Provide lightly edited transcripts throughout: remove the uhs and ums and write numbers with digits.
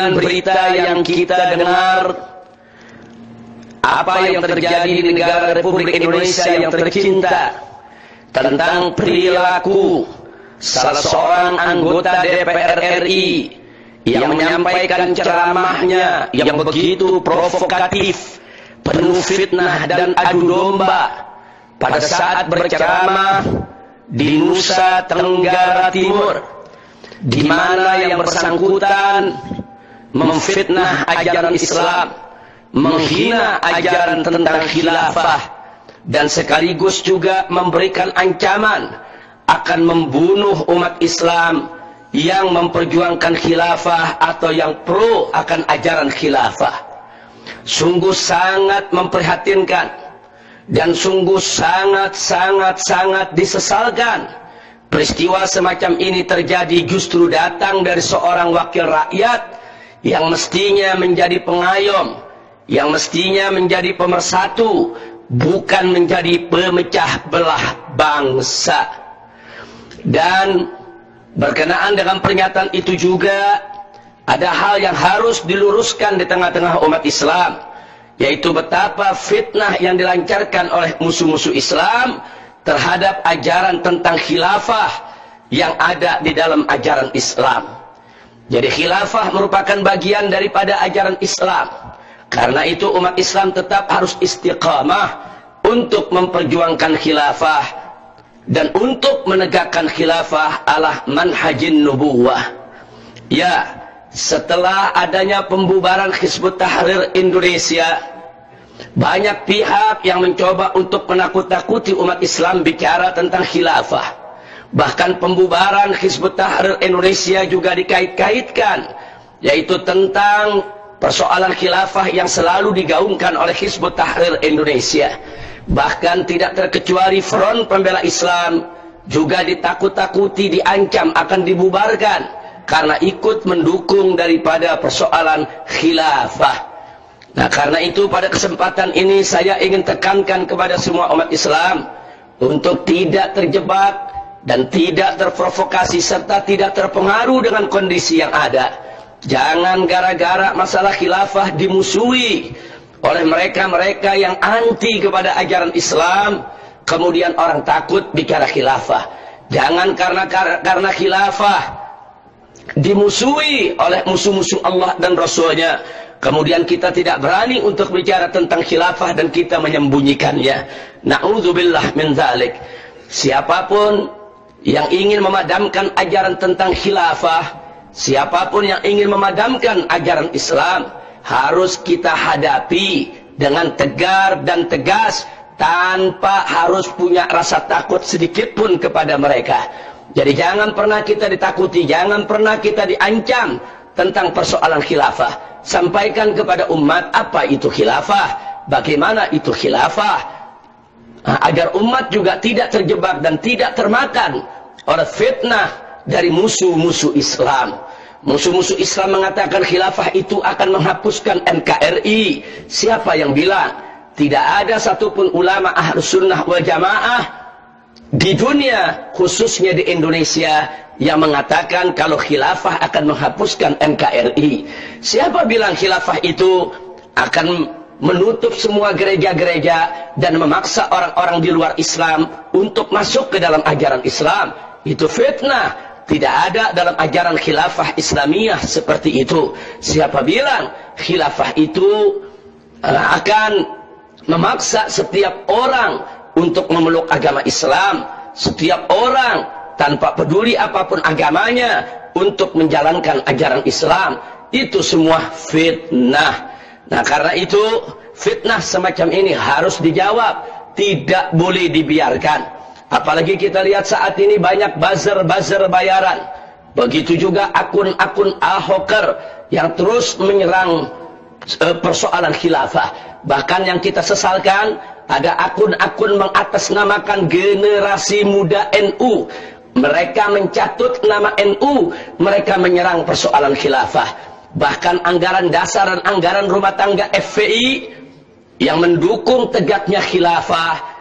dengan berita yang kita dengar, apa yang terjadi di negara Republik Indonesia yang tercinta, tentang perilaku salah seorang anggota DPR RI yang menyampaikan ceramahnya yang begitu provokatif, penuh fitnah dan adu domba pada saat berceramah di Nusa Tenggara Timur, di mana yang bersangkutan memfitnah ajaran Islam, menghina ajaran tentang khilafah, dan sekaligus juga memberikan ancaman akan membunuh umat Islam yang memperjuangkan khilafah atau yang pro akan ajaran khilafah. Sungguh sangat memprihatinkan dan sungguh sangat disesalkan peristiwa semacam ini terjadi justru datang dari seorang wakil rakyat yang mestinya menjadi pengayom, yang mestinya menjadi pemersatu, bukan menjadi pemecah belah bangsa. Dan berkenaan dengan pernyataan itu juga ada hal yang harus diluruskan di tengah-tengah umat Islam, yaitu betapa fitnah yang dilancarkan oleh musuh-musuh Islam terhadap ajaran tentang khilafah yang ada di dalam ajaran Islam. Jadi khilafah merupakan bagian daripada ajaran Islam. Karena itu umat Islam tetap harus istiqamah untuk memperjuangkan khilafah dan untuk menegakkan khilafah ala manhajin nubuwah. Ya, setelah adanya pembubaran Hizbut Tahrir Indonesia, banyak pihak yang mencoba untuk menakut-nakuti umat Islam bicara tentang khilafah. Bahkan pembubaran Hizbut Tahrir Indonesia juga dikait-kaitkan, yaitu tentang persoalan khilafah yang selalu digaungkan oleh Hizbut Tahrir Indonesia. Bahkan tidak terkecuali Front Pembela Islam juga ditakut-takuti, diancam akan dibubarkan karena ikut mendukung daripada persoalan khilafah. Nah, karena itu pada kesempatan ini saya ingin tekankan kepada semua umat Islam untuk tidak terjebak dan tidak terprovokasi serta tidak terpengaruh dengan kondisi yang ada. Jangan gara-gara masalah khilafah dimusuhi oleh mereka-mereka yang anti kepada ajaran Islam, kemudian orang takut bicara khilafah. Jangan karena khilafah dimusuhi oleh musuh-musuh Allah dan Rasulnya, kemudian kita tidak berani untuk bicara tentang khilafah dan kita menyembunyikannya. Na'udzubillah min dzalik. Siapapun yang ingin memadamkan ajaran tentang khilafah, siapapun yang ingin memadamkan ajaran Islam, harus kita hadapi dengan tegar dan tegas tanpa harus punya rasa takut sedikit pun kepada mereka. Jadi jangan pernah kita ditakuti, jangan pernah kita diancam tentang persoalan khilafah. Sampaikan kepada umat apa itu khilafah, bagaimana itu khilafah, agar umat juga tidak terjebak dan tidak termakan oleh fitnah dari musuh-musuh Islam. Musuh-musuh Islam mengatakan khilafah itu akan menghapuskan NKRI. Siapa yang bilang? Tidak ada satupun ulama Ahlus Sunnah wal Jamaah di dunia, khususnya di Indonesia, yang mengatakan kalau khilafah akan menghapuskan NKRI. Siapa bilang khilafah itu akan menutup semua gereja-gereja dan memaksa orang-orang di luar Islam untuk masuk ke dalam ajaran Islam? Itu fitnah. Tidak ada dalam ajaran khilafah Islamiyah seperti itu. Siapa bilang khilafah itu akan memaksa setiap orang untuk memeluk agama Islam, setiap orang tanpa peduli apapun agamanya untuk menjalankan ajaran Islam? Itu semua fitnah. Nah, karena itu fitnah semacam ini harus dijawab, tidak boleh dibiarkan. Apalagi kita lihat saat ini banyak buzzer-buzzer bayaran. Begitu juga akun-akun Ahoker yang terus menyerang persoalan khilafah. Bahkan yang kita sesalkan, ada akun-akun mengatasnamakan generasi muda NU. Mereka mencatut nama NU, mereka menyerang persoalan khilafah. Bahkan anggaran dasar dan anggaran rumah tangga FPI yang mendukung tegaknya khilafah,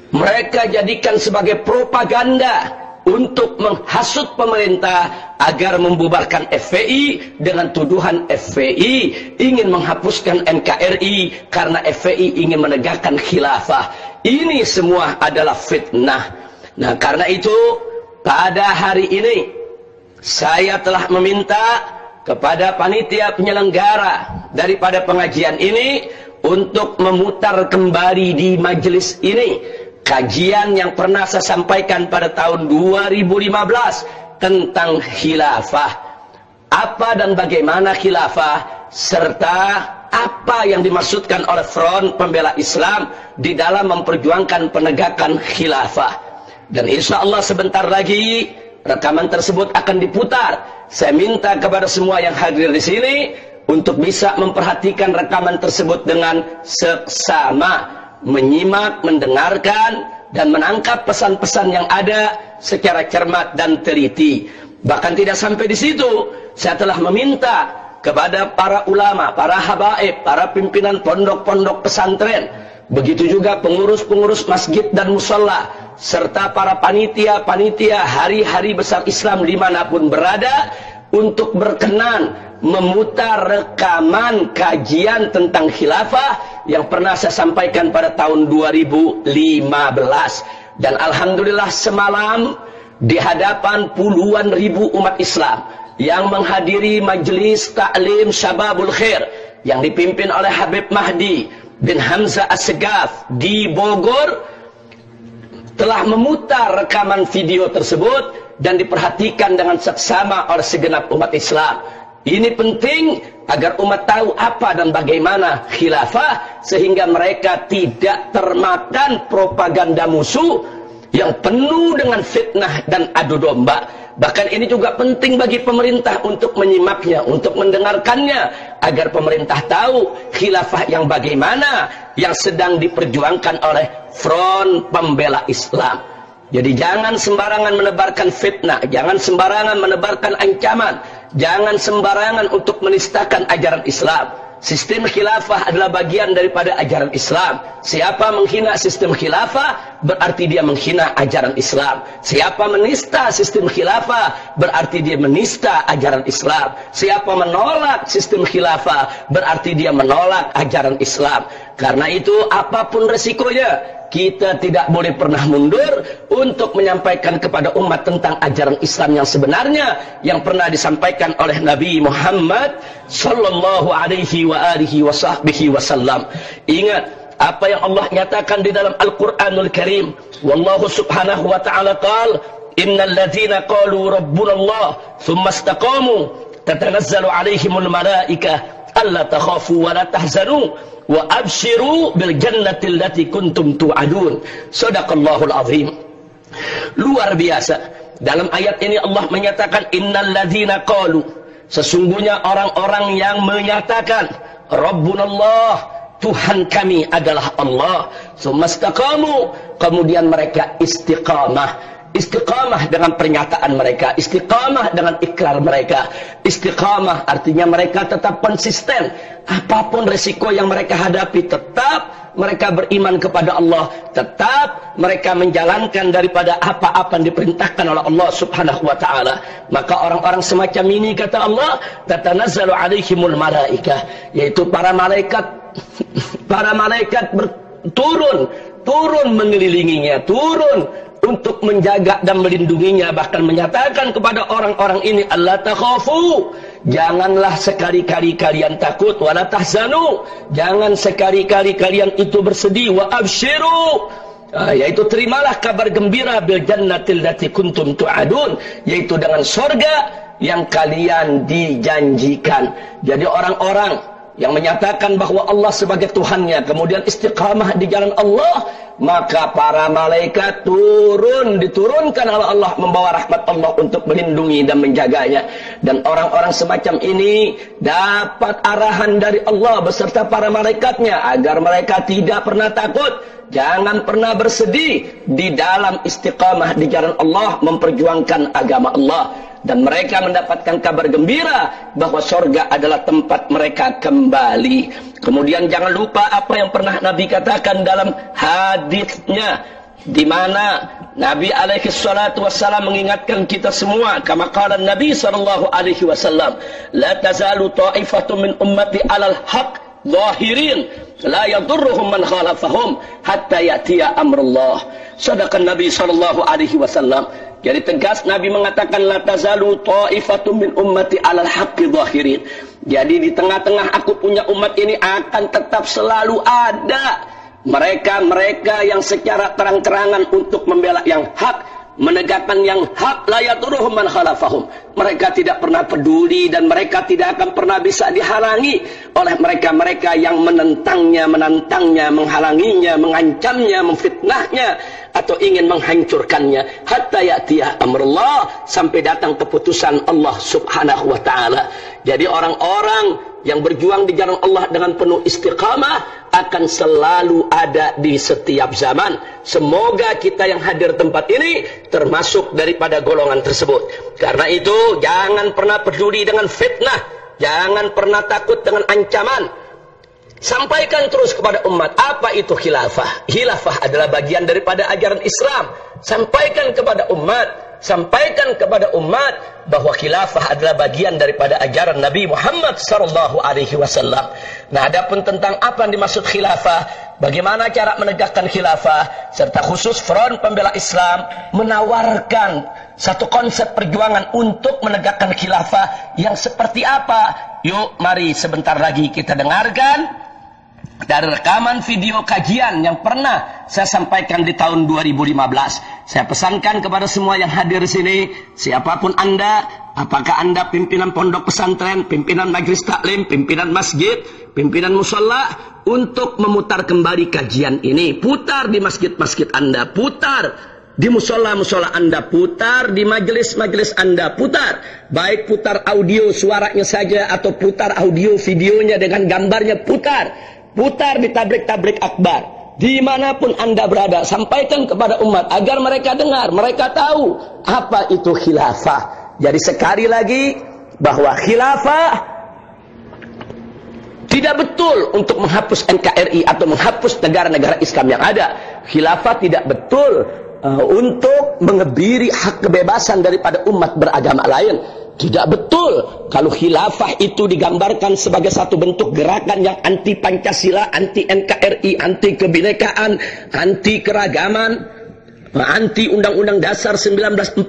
mereka jadikan sebagai propaganda untuk menghasut pemerintah agar membubarkan FPI dengan tuduhan FPI ingin menghapuskan NKRI karena FPI ingin menegakkan khilafah. Ini semua adalah fitnah. Nah, karena itu pada hari ini saya telah meminta kepada panitia penyelenggara daripada pengajian ini untuk memutar kembali di majelis ini kajian yang pernah saya sampaikan pada tahun 2015 tentang khilafah. Apa dan bagaimana khilafah, serta apa yang dimaksudkan oleh Front Pembela Islam di dalam memperjuangkan penegakan khilafah. Dan insya Allah sebentar lagi rekaman tersebut akan diputar. Saya minta kepada semua yang hadir di sini untuk bisa memperhatikan rekaman tersebut dengan seksama, menyimak, mendengarkan, dan menangkap pesan-pesan yang ada secara cermat dan teliti. Bahkan tidak sampai di situ, saya telah meminta kepada para ulama, para habaib, para pimpinan pondok-pondok pesantren, begitu juga pengurus-pengurus masjid dan musalla, serta para panitia-panitia hari-hari besar Islam dimanapun berada, untuk berkenan memutar rekaman kajian tentang khilafah yang pernah saya sampaikan pada tahun 2015. Dan alhamdulillah semalam di hadapan puluhan ribu umat Islam yang menghadiri majelis taklim Syababul Khair yang dipimpin oleh Habib Mahdi bin Hamzah As-Segaf di Bogor, telah memutar rekaman video tersebut dan diperhatikan dengan seksama oleh segenap umat Islam. Ini penting agar umat tahu apa dan bagaimana khilafah, sehingga mereka tidak termakan propaganda musuh yang penuh dengan fitnah dan adu domba. Bahkan ini juga penting bagi pemerintah untuk menyimaknya, untuk mendengarkannya, agar pemerintah tahu khilafah yang bagaimana yang sedang diperjuangkan oleh Front Pembela Islam. Jadi jangan sembarangan menebarkan fitnah, jangan sembarangan menebarkan ancaman, jangan sembarangan untuk menistakan ajaran Islam. Sistem khilafah adalah bagian daripada ajaran Islam. Siapa menghina sistem khilafah, berarti dia menghina ajaran Islam. Siapa menista sistem khilafah, berarti dia menista ajaran Islam. Siapa menolak sistem khilafah, berarti dia menolak ajaran Islam. Karena itu apapun resikonya, kita tidak boleh pernah mundur untuk menyampaikan kepada umat tentang ajaran Islam yang sebenarnya, yang pernah disampaikan oleh Nabi Muhammad sallallahu alaihi wa alihi wa sahbihi wasallam. Ingat apa yang Allah nyatakan di dalam Al-Quranul Karim. Wallahu subhanahu wa ta'ala qala, innal ladzina qalu rabbuna Allah thumma istaqamu tatanazzalu alaihimul malaikah alla takhafu wa la tahzanu wa abshiru bil jannati allati kuntum tu'adun. Shadaqallahul azim. Luar biasa. Dalam ayat ini Allah menyatakan innal ladzina qalu, sesungguhnya orang-orang yang menyatakan Rabbunallah, Tuhan kami adalah Allah, tsumastaqamu, kemudian mereka istiqamah. Istiqamah dengan pernyataan mereka, istiqamah dengan ikrar mereka. Istiqamah artinya mereka tetap konsisten. Apapun resiko yang mereka hadapi, tetap mereka beriman kepada Allah, tetap mereka menjalankan daripada apa-apa yang diperintahkan oleh Allah subhanahu wa ta'ala. Maka orang-orang semacam ini, kata Allah, tatanazzalu alaihimul malaikah, yaitu para malaikat turun mengelilinginya, turun untuk menjaga dan melindunginya. Bahkan menyatakan kepada orang-orang ini, Allah takhafu, janganlah sekali-kali kalian takut, wala tahzanu, jangan sekali-kali kalian itu bersedih, wa abshiru, yaitu terimalah kabar gembira, bil jannatil lati kuntum tu'adun, yaitu dengan surga yang kalian dijanjikan. Jadi orang-orang yang menyatakan bahwa Allah sebagai Tuhannya, kemudian istiqamah di jalan Allah, maka para malaikat diturunkan oleh Allah, membawa rahmat Allah untuk melindungi dan menjaganya. Dan orang-orang semacam ini dapat arahan dari Allah beserta para malaikatnya agar mereka tidak pernah takut, jangan pernah bersedih di dalam istiqamah di jalan Allah, memperjuangkan agama Allah. Dan mereka mendapatkan kabar gembira bahwa surga adalah tempat mereka kembali. Kemudian jangan lupa apa yang pernah Nabi katakan dalam hadisnya, di mana Nabi alaihi salatu wassalam mengingatkan kita semua, kama qala Nabi sallallahu alaihi wasallam, la tazalu ta'ifatun min ummati 'alal haqq zahirin la yadurruhum man khalafahum hatta ya'tiya amrullah. Sedangkan Nabi sallallahu alaihi wasallam, jadi tegas Nabi mengatakan la tazalu ta'ifatun min ummati 'alal haqqi zahirin. Jadi di tengah-tengah aku punya umat ini akan tetap selalu ada mereka-mereka yang secara terang-terangan untuk membela yang hak, menegakkan yang hak, la yadurruhum man khalafahum. Mereka tidak pernah peduli dan mereka tidak akan pernah bisa dihalangi oleh mereka-mereka yang menentangnya, menghalanginya, mengancamnya, memfitnahnya, atau ingin menghancurkannya. Hatta ya'tiya amrullah, sampai datang keputusan Allah subhanahu wa ta'ala. Jadi orang-orang yang berjuang di jalan Allah dengan penuh istiqamah akan selalu ada di setiap zaman. Semoga kita yang hadir tempat ini termasuk daripada golongan tersebut. Karena itu jangan pernah peduli dengan fitnah, jangan pernah takut dengan ancaman. Sampaikan terus kepada umat apa itu khilafah. Khilafah adalah bagian daripada ajaran Islam. Sampaikan kepada umat bahwa khilafah adalah bagian daripada ajaran Nabi Muhammad sallallahu alaihi wasallam. Nah, adapun tentang apa yang dimaksud khilafah, bagaimana cara menegakkan khilafah, serta khusus Front Pembela Islam menawarkan satu konsep perjuangan untuk menegakkan khilafah yang seperti apa. Yuk, mari sebentar lagi kita dengarkan dari rekaman video kajian yang pernah saya sampaikan di tahun 2015. Saya pesankan kepada semua yang hadir di sini, siapapun Anda, apakah Anda pimpinan pondok pesantren, pimpinan majelis taklim, pimpinan masjid, pimpinan musholla, untuk memutar kembali kajian ini. Putar di masjid-masjid Anda, putar di musholla-musholla Anda, putar di majelis-majelis Anda, putar. Baik putar audio suaranya saja atau putar audio videonya dengan gambarnya, putar. Putar di tablik-tablik akbar, dimanapun Anda berada, sampaikan kepada umat agar mereka dengar, mereka tahu apa itu khilafah. Jadi sekali lagi, bahwa khilafah tidak betul untuk menghapus NKRI atau menghapus negara-negara Islam yang ada. Khilafah tidak betul untuk mengebiri hak kebebasan daripada umat beragama lain. Tidak betul kalau khilafah itu digambarkan sebagai satu bentuk gerakan yang anti Pancasila, anti NKRI, anti kebinekaan, anti keragaman, anti Undang-Undang Dasar 1945.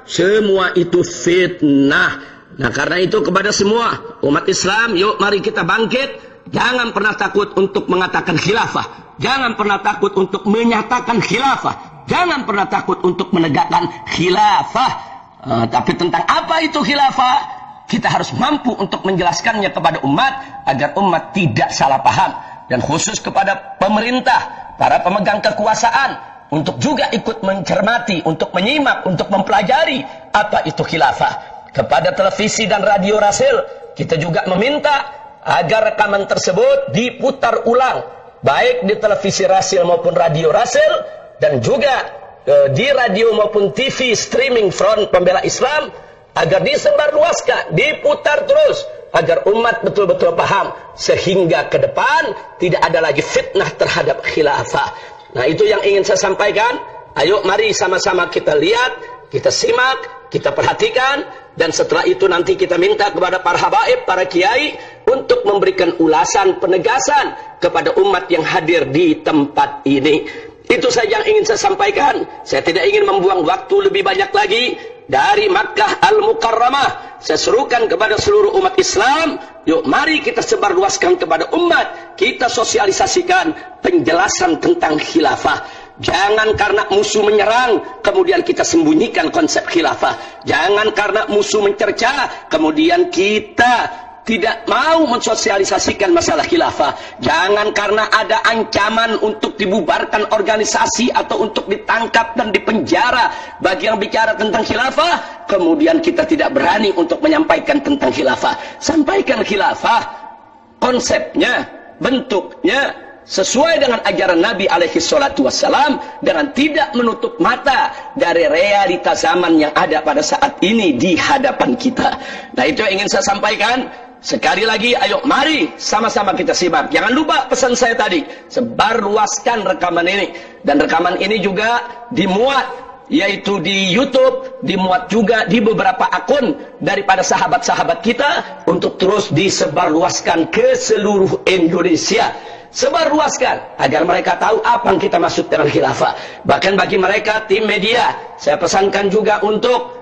Semua itu fitnah. Nah, karena itu kepada semua umat Islam, yuk mari kita bangkit. Jangan pernah takut untuk mengatakan khilafah. Jangan pernah takut untuk menyatakan khilafah. Jangan pernah takut untuk menegakkan khilafah. Tapi tentang apa itu khilafah, kita harus mampu untuk menjelaskannya kepada umat agar umat tidak salah paham. Dan khusus kepada pemerintah, para pemegang kekuasaan, untuk juga ikut mencermati, untuk menyimak, untuk mempelajari apa itu khilafah. Kepada televisi dan radio Rasil, kita juga meminta agar rekaman tersebut diputar ulang, baik di televisi Rasil maupun radio Rasil, dan juga di radio maupun TV streaming Front Pembela Islam, agar disebarluaskan, diputar terus, agar umat betul-betul paham, sehingga ke depan tidak ada lagi fitnah terhadap khilafah. Nah, itu yang ingin saya sampaikan. Ayo mari sama-sama kita lihat, kita simak, kita perhatikan, dan setelah itu nanti kita minta kepada para habaib, para kiai, untuk memberikan ulasan, penegasan kepada umat yang hadir di tempat ini. Itu saja yang ingin saya sampaikan. Saya tidak ingin membuang waktu lebih banyak lagi. Dari Makkah Al-Mukarramah, saya serukan kepada seluruh umat Islam, yuk mari kita sebarluaskan kepada umat, kita sosialisasikan penjelasan tentang khilafah. Jangan karena musuh menyerang kemudian kita sembunyikan konsep khilafah. Jangan karena musuh mencerca kemudian kita tidak mau mensosialisasikan masalah khilafah. Jangan karena ada ancaman untuk dibubarkan organisasi atau untuk ditangkap dan dipenjara bagi yang bicara tentang khilafah, kemudian kita tidak berani untuk menyampaikan tentang khilafah. Sampaikan khilafah, konsepnya, bentuknya, sesuai dengan ajaran Nabi alaihi salatu wassalam, dengan tidak menutup mata dari realita zaman yang ada pada saat ini di hadapan kita. Nah, itu yang ingin saya sampaikan. Sekali lagi, ayo mari sama-sama kita simak. Jangan lupa pesan saya tadi, sebarluaskan rekaman ini. Dan rekaman ini juga dimuat, yaitu di YouTube, dimuat juga di beberapa akun daripada sahabat-sahabat kita untuk terus disebarluaskan ke seluruh Indonesia. Sebarluaskan agar mereka tahu apa yang kita maksud dengan khilafah. Bahkan bagi mereka tim media, saya pesankan juga untuk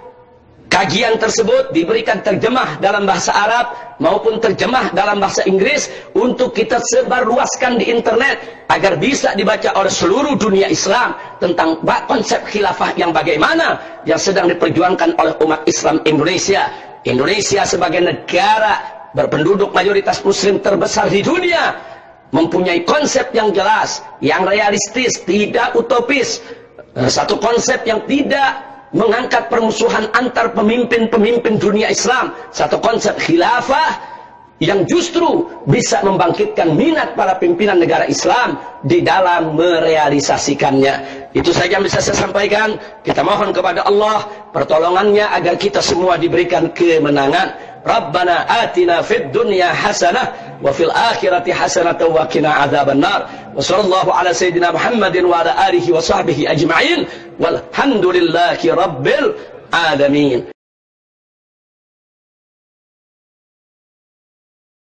kajian tersebut diberikan terjemah dalam bahasa Arab maupun terjemah dalam bahasa Inggris untuk kita sebarluaskan di internet agar bisa dibaca oleh seluruh dunia Islam tentang konsep khilafah yang bagaimana yang sedang diperjuangkan oleh umat Islam Indonesia. Indonesia sebagai negara berpenduduk mayoritas muslim terbesar di dunia mempunyai konsep yang jelas, yang realistis, tidak utopis. Satu konsep yang tidak mengangkat permusuhan antar pemimpin-pemimpin dunia Islam. Satu konsep khilafah yang justru bisa membangkitkan minat para pimpinan negara Islam di dalam merealisasikannya. Itu saja yang bisa saya sampaikan. Kita mohon kepada Allah pertolongannya agar kita semua diberikan kemenangan. Rabbana atina fid dunya hasanah wa fil akhirati hasanah wa qina adzabannar. Wa sallallahu ala sayyidina Muhammadin wa ala alihi wa sahbihi ajma'in. Walhamdulillahi rabbil alamin.